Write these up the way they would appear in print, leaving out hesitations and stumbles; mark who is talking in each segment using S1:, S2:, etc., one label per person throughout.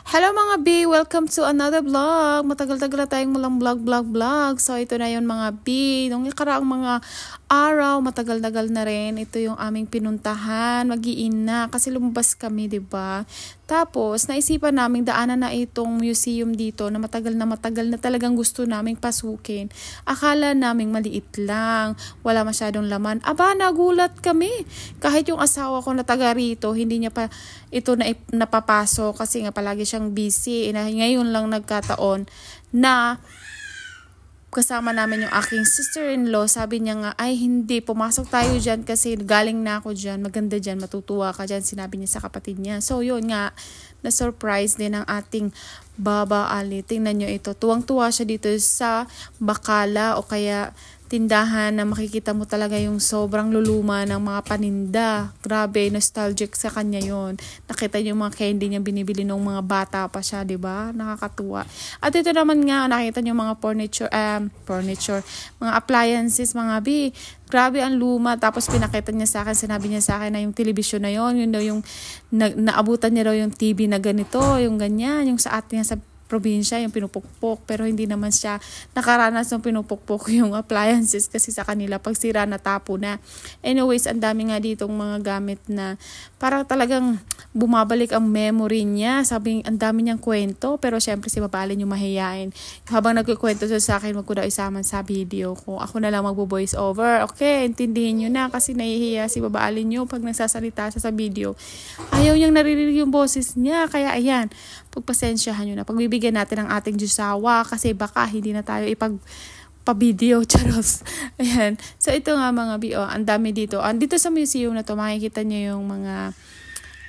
S1: Hello mga B! Welcome to another vlog! Matagal-tagal na tayong walang vlog. So ito na yun mga B. Nung nakaraang mga araw, matagal-tagal na rin. Ito yung aming pinuntahan. Mag-iina kasi lumabas kami, 'di ba? Tapos naisipan naming daanan na itong museum dito na matagal na talagang gusto naming pasukin. Akala naming maliit lang, wala masyadong laman. Aba, nagulat kami. Kahit yung asawa ko na taga rito, hindi niya pa ito na napapasok kasi nga palagi siyang busy. Ngayon lang nagkataon na kasama namin yung aking sister-in-law. Sabi niya nga, ay hindi, pumasok tayo dyan kasi galing na ako dyan. Maganda dyan, matutuwa ka dyan. Sinabi niya sa kapatid niya. So yun nga, na-surprise din ang ating Baba Ali. Tingnan nyo ito. Tuwang-tuwa siya dito sa Bacala o kaya tindahan na makikita mo talaga yung sobrang luluma ng mga paninda. Grabe, nostalgic sa kanya yon. Nakita niyo yung mga candy niya binibili nung mga bata pa siya, 'di ba? Nakakatuwa. At ito naman nga, nakita niyo mga furniture, mga appliances, mga bi. Grabe ang luma. Tapos pinakita niya sa akin, sinabi niya sa akin na yung television na yon, yun daw yung naabutan niya daw yung TV na ganito, yung ganyan, yung sa atin sa probinsya, yung pinupukpok, pero hindi naman siya nakaranas ng pinupukpok yung appliances kasi sa kanila pag sira na tapo na. Anyways, ang dami nga ditong mga gamit na parang talagang bumabalik ang memory niya. Sabi, ang dami niyang kwento, pero syempre si Babalin yung mahihain. Habang nagkukwento siya sa akin, wag ko daw isaman sa video ko. Ako na lang magbo-voice over. Okay, intindihin niyo na kasi nahihiya si Babalin niyo pag nagsasalita siya sa video. Ayaw niyang naririnig yung boses niya, kaya ayan, pagpasensyahan nyo na. Pagbibigyan natin ang ating Diyosawa kasi baka hindi na tayo pa-video, charos. Ayan. So, ito nga mga bio, ang dami dito. Dito sa museum na to, makikita nyo yung mga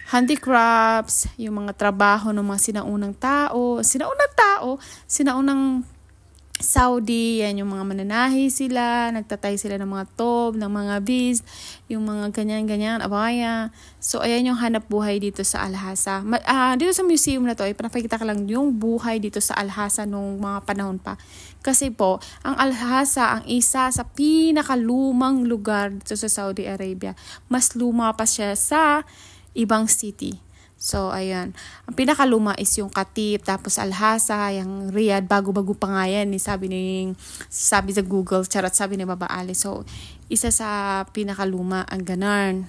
S1: handicrafts, yung mga trabaho ng mga sinaunang Saudi, yan yung mga mananahi sila, nagtatay sila ng mga tob, ng mga beads, yung mga ganyan-ganyan, abaya. So, ayan yung hanap buhay dito sa Alhasa. Dito sa museum na to, pinapakita ka lang yung buhay dito sa Alhasa nung mga panahon pa. Kasi po, ang Alhasa, ang isa sa pinakalumang lugar dito sa Saudi Arabia. Mas luma pa siya sa ibang city. So, ayan. Ang pinakaluma is yung Katip, tapos Alhasa, yung Riyadh, bago-bago pa nga yan. Sabi sa Google, charot, sabi ni Baba Ali. So, isa sa pinakaluma ang Ganar.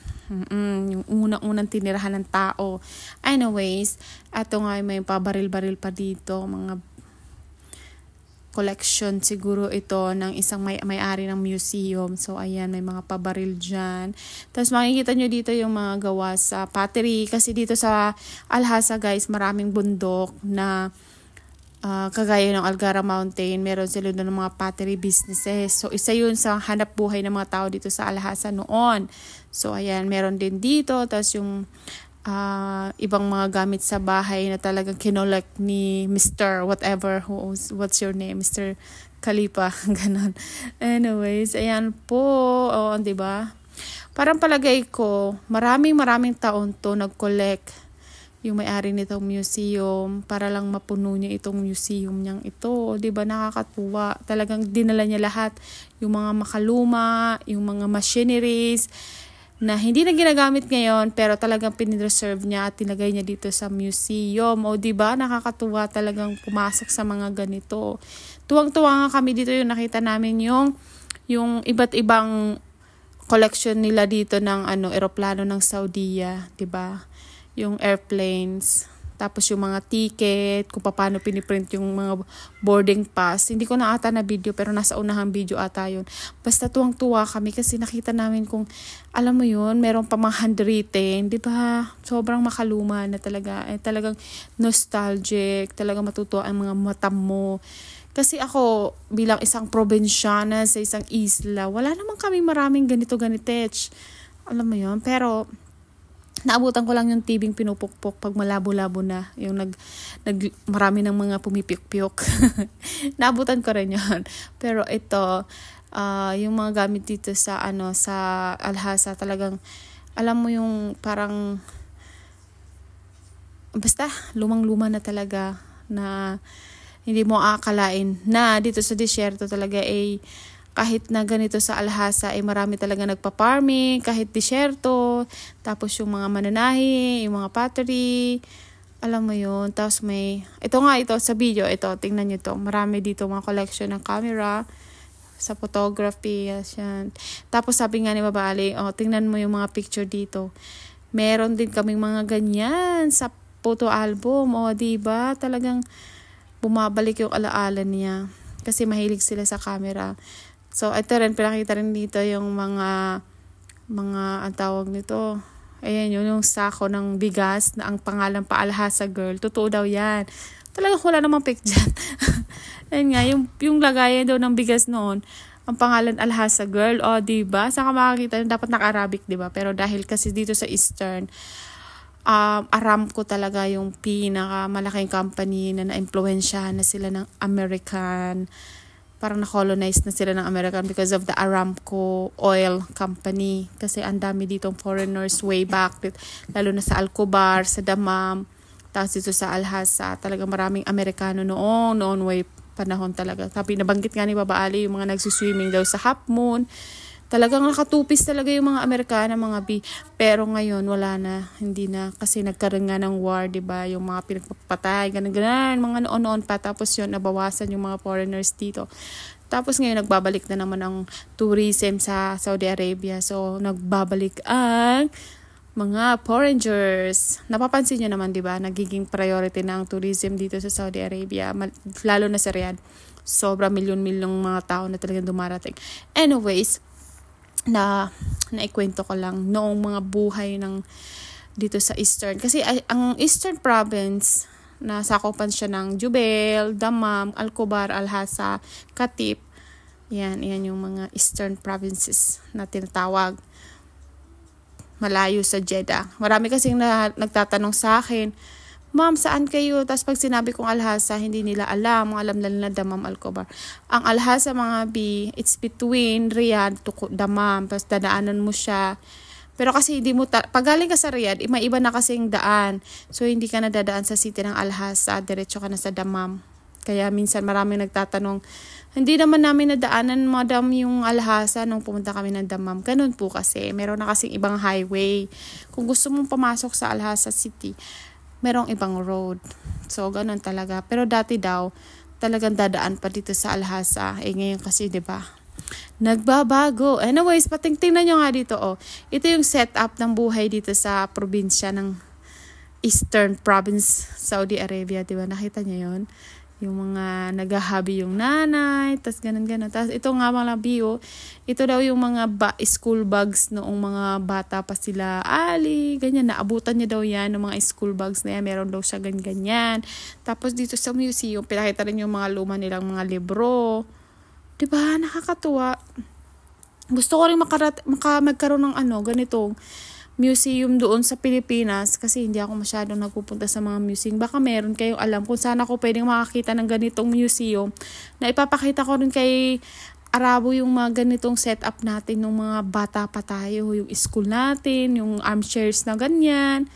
S1: Yung unang-unang tinirahan ng tao. Anyways, ato nga may pabaril-baril pa dito, mga collection siguro ito ng isang may-ari ng museum. So, ayan, may mga pabaril dyan. Tapos, makikita nyo dito yung mga gawa sa pottery. Kasi dito sa Alhasa, guys, maraming bundok na kagaya ng Algara Mountain. Meron sila doon ng mga pottery businesses. So, isa yun sa hanap buhay ng mga tao dito sa Alhasa noon. So, ayan, meron din dito. Tapos, yung ibang mga gamit sa bahay na talagang kinolect ni Mr. whatever, what's your name, Mr. Khalifa, ganon. Anyways, ayan po, di ba? Parang palagay ko, maraming taon to nag-collect yung may-ari nitong museum para lang mapuno niya itong museum niyang ito. Di ba, nakakatuwa. Talagang dinala niya lahat, yung mga makaluma, yung mga machineries, na hindi na ginagamit ngayon pero talagang pinreserve niya at tinagay niya dito sa museum. O diba, nakakatuwa talagang pumasok sa mga ganito. Tuwang-tuwa nga kami dito yung nakita namin yung iba't ibang collection nila dito ng eroplano ng Saudiya, diba? Yung airplanes. Tapos yung mga ticket, kung paano piniprint yung mga boarding pass. Hindi ko na ata na video pero nasa unahang video ata yun. Basta tuwang-tuwa kami kasi nakita namin kung, alam mo yun, meron pa mga handwritten. Di ba? Sobrang makaluma na talaga. Talagang nostalgic. Talagang matutuwa ang mga mata mo. Kasi ako, bilang isang probinsyana sa isang isla, wala naman kami maraming ganito-ganitech. Alam mo yun? Pero naabutan ko lang yung tibing pinupukpok pag malabo-labo na. Yung marami ng mga pumipiyok-piyok. Naabutan ko rin yun. Pero ito, yung mga gamit dito sa Alhasa, talagang, alam mo yung parang, basta, lumang-luma na talaga na hindi mo aakalain na dito sa disyerto talaga kahit na ganito sa Alhasa marami talaga nagpa-farming, kahit disyerto, tapos yung mga mananahi, yung mga pottery, Alam mo yun. Tapos ito sa video, tingnan nyo to. Marami dito mga collection ng camera sa photography. Yan. Tapos sabi nga ni Babali, tingnan mo yung mga picture dito. Meron din kaming mga ganyan sa photo album. Diba? Talagang bumabalik yung alaala niya. Kasi mahilig sila sa camera. So, ito rin, pinakita rin dito yung mga ang tawag nito. Ayan yung sako ng bigas na ang pangalan pa Alhasa Girl. Totoo daw yan. Talagang wala namang pic dyan. Ayan nga, yung lagayan daw ng bigas noon, ang pangalan Alhasa Girl. Diba? Saan ka makakita? Dapat naka-Arabic, diba? Pero dahil kasi dito sa Eastern, Aramco talaga yung pinakamalaking company na na-impluensyahan na sila ng American. Parang na-colonize na sila ng American because of the Aramco Oil Company. Kasi ang dami ditong foreigners way back, lalo na sa Alcobar, sa Damam, tapos dito sa Alhasa. Talaga maraming Amerikano noon way panahon talaga. Sabi, nabanggit nga ni Baba Ali, yung mga nagsiswimming daw sa Half Moon. Talagang nakatupis talaga yung mga Amerikana, mga B. Pero ngayon, wala na. Hindi na. Kasi nagkaroon nga ng war, diba? Yung mga pinagpapatay, ganun. Mga noon-noon pa. Tapos yun, nabawasan yung mga foreigners dito. Tapos ngayon, nagbabalik na naman ang tourism sa Saudi Arabia. So, nagbabalik ang mga foreigners. Napapansin nyo naman, diba? Nagiging priority na ang tourism dito sa Saudi Arabia. Lalo na sa Riyadh. Sobra milyon-milyong mga tao na talagang dumarating. Anyways, naikwento ko lang noong mga buhay ng dito sa Eastern. Kasi ang Eastern Province, nasakupan siya ng Jubail, Damam, Alcobar, Alhasa, Katip. Yan yung mga Eastern Provinces na tinatawag. Malayo sa Jeddah. Marami kasing nagtatanong sa akin, Ma'am, saan kayo? Tapos pag sinabi kong Alhasa, hindi nila alam. Alam na Damam, Alcobar. Ang Alhasa, mga B, it's between Riyadh to Damam. Tapos dadaanan mo siya. Pero kasi hindi mo, pag galing ka sa Riyadh, may iba na kasing daan. So, hindi ka na dadaan sa city ng Alhasa. Diretso ka na sa Damam. Kaya minsan maraming nagtatanong, hindi naman namin nadaanan, madam, yung Alhasa nung pumunta kami ng Damam. Ganun po kasi. Meron na kasing ibang highway. Kung gusto mong pumasok sa Alhasa City, merong ibang road. So, ganun talaga. Pero dati daw, talagang dadaan pa dito sa Alhasa. Ngayon kasi, diba, nagbabago. Anyways, tingnan nyo nga dito, Ito yung setup ng buhay dito sa probinsya ng Eastern Province, Saudi Arabia, diba? Nakita nyo yun? Yung mga naghahabi yung nanay, tas ganun. Tas ito nga mga bio, ito daw yung mga school bags noong mga bata pa sila. Ganyan, naabutan niya daw yan, ng mga school bags na yan. Meron daw siya ganyan. Tapos dito sa museum, pinakita rin yung mga luma nilang mga libro. Diba? Nakakatuwa. Gusto ko rin magkaroon ng ganitong museum doon sa Pilipinas kasi hindi ako masyadong nagpupunta sa mga museum. Baka meron kayong alam kung saan ako pwedeng makakita ng ganitong museum na ipapakita ko rin kay Arabo yung mga ganitong setup natin ng mga bata pa tayo, yung school natin, yung armchairs na ganyan,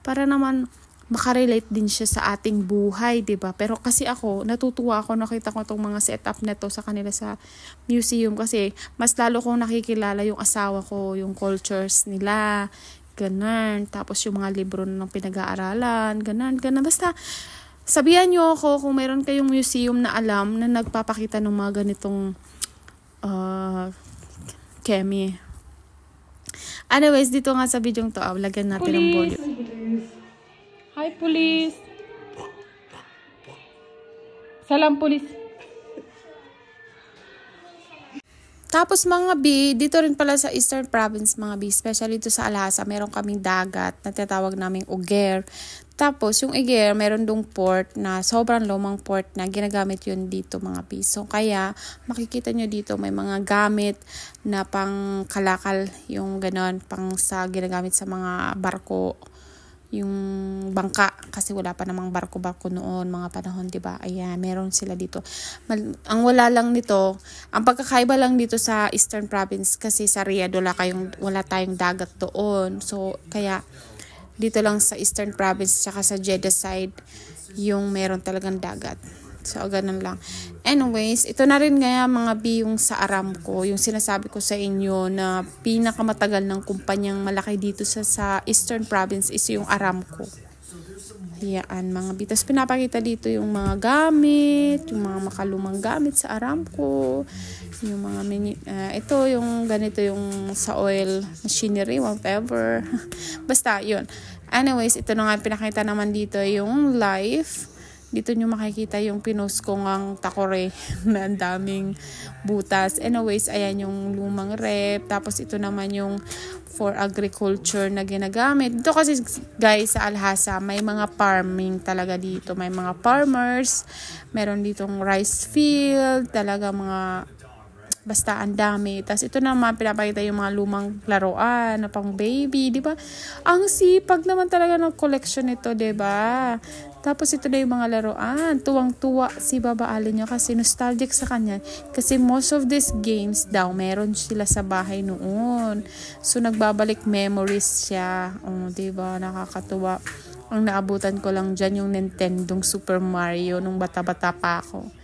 S1: para naman makarelate din siya sa ating buhay, diba? Pero kasi ako, natutuwa ako, nakita ko itong mga setup na to sa kanila sa museum kasi mas lalo kong nakikilala yung asawa ko, yung cultures nila, ganun. Tapos yung mga libro ng pinag-aaralan, ganun. Basta, sabihan nyo ako kung meron kayong museum na alam na nagpapakita ng mga ganitong kemi. Anyways, dito nga sa video to, lagyan natin ng volume. Hi, police. Salam, police. Tapos mga B, dito rin pala sa Eastern Province, mga B, especially dito sa Alhasa, meron kaming dagat na tinatawag naming Uger. Tapos yung Uger, meron dong port na sobrang lumang port na ginagamit yun dito, mga B. So kaya makikita nyo dito may mga gamit na pang kalakal, yung ganon, pang sa ginagamit sa mga barko, yung bangka, kasi wala pa namang barko-barko noon, mga panahon, diba? Ayan, meron sila dito. Ang wala lang nito, ang pagkakaiba lang dito sa Eastern Province, kasi sa Riyadh wala tayong dagat doon. So, kaya dito lang sa Eastern Province, tsaka sa Jeddah side, yung meron talagang dagat. So, ganun lang. Anyways, ito na rin nga mga B yung sa Aramco, yung sinasabi ko sa inyo na pinakamatagal ng kumpanyang malaki dito sa Eastern Province is yung Aramco. Yan, mga B. Tapos pinapakita dito yung mga gamit, yung mga makalumang gamit sa Aramco, yung mga ito yung ganito yung sa oil machinery, whatever. Basta, yun. Anyways, ito na nga pinakita naman dito yung life. Dito nyo makikita yung pinost ko ngang takore na ang daming butas. Anyways, ayan yung lumang rep. Tapos ito naman yung for agriculture na ginagamit. Dito kasi guys sa Alhasa, may mga farming talaga dito. May mga farmers. Meron ditong rice field. Talaga mga basta ang dami. Tapos ito naman pinapakita yung mga lumang laruan na pang baby, di ba? Ang sipag naman talaga ng collection nito, di ba? Tapos ito na yung mga laruan. Tuwang-tuwa si Baba Allen niya kasi nostalgic sa kanya. Kasi most of these games daw, meron sila sa bahay noon. So nagbabalik memories siya. Oh, di ba? Nakakatuwa. Ang naabutan ko lang dyan yung Nintendong Super Mario nung bata-bata pa ako.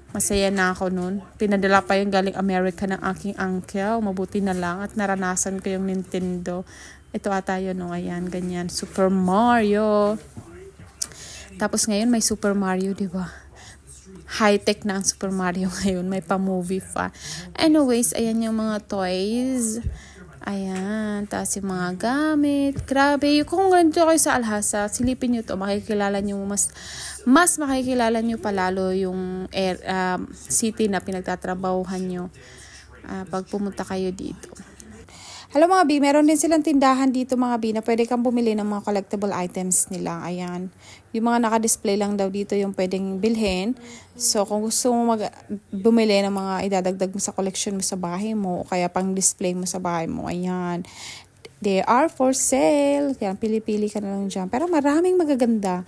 S1: Masaya na ako nun. Pinadala pa yung galing Amerika ng aking uncle. Mabuti na lang at naranasan ko yung Nintendo. Ito ata yun, no? Ayan, ganyan. Super Mario. Tapos ngayon may Super Mario, di ba? High-tech na ang Super Mario ngayon. May pa-movie pa. Anyways, ayan yung mga toys. Ayan, tapos yung mga gamit. Grabe, kung ganito kayo sa Alhasa, silipin nyo to, makikilala nyo mas makikilala nyo palalo yung city na pinagtatrabahuhan nyo pag pumunta kayo dito. Hello mga B, meron din silang tindahan dito mga B na pwede kang bumili ng mga collectible items nila. Ayan. Yung mga naka-display lang daw dito yung pwedeng bilhin. So kung gusto mo bumili ng mga idadagdag mo sa collection mo sa bahay mo o kaya pang display mo sa bahay mo. Ayan. They are for sale. Yan, pili-pili ka na lang dyan. Pero maraming magaganda.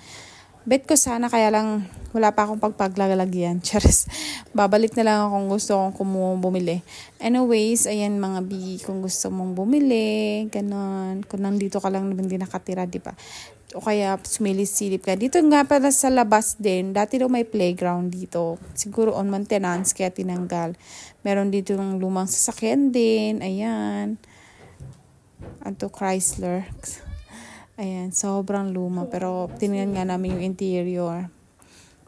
S1: Bet ko sana kaya lang wala pa akong pagpaglalagyan. Charis. Babalik na lang ako kung gusto kong bumili. Anyways, ayan mga B, kung gusto mong bumili, ganon. Kung nandito ka lang naman din nakatira, di ba? O kaya sumilis-silip ka. Dito nga pala sa labas din, dati daw may playground dito. Siguro on maintenance, kaya tinanggal. Meron dito ng lumang sasakyan din. Ayan. Anto Chrysler. Ayan, sobrang luma. Pero tinignan nga namin yung interior.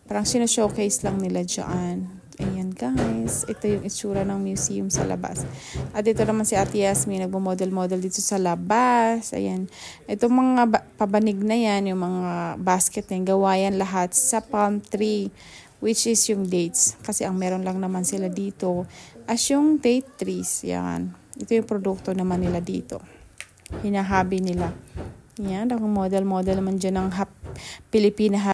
S1: Parang sino-showcase lang nila dyan. Ayan guys, ito yung itsura ng museum sa labas. At ito naman si Ate Yasmin, nagmo-model-model dito sa labas. Ayan, itong mga pabanig na yan, yung mga basket na yung gawa yan lahat sa palm tree. Which is yung dates. Kasi ang meron lang naman sila dito as yung date trees. Yan. Ito yung produkto naman nila dito. Hinahabi nila. Yan, ang model-model naman dyan ng Pilipina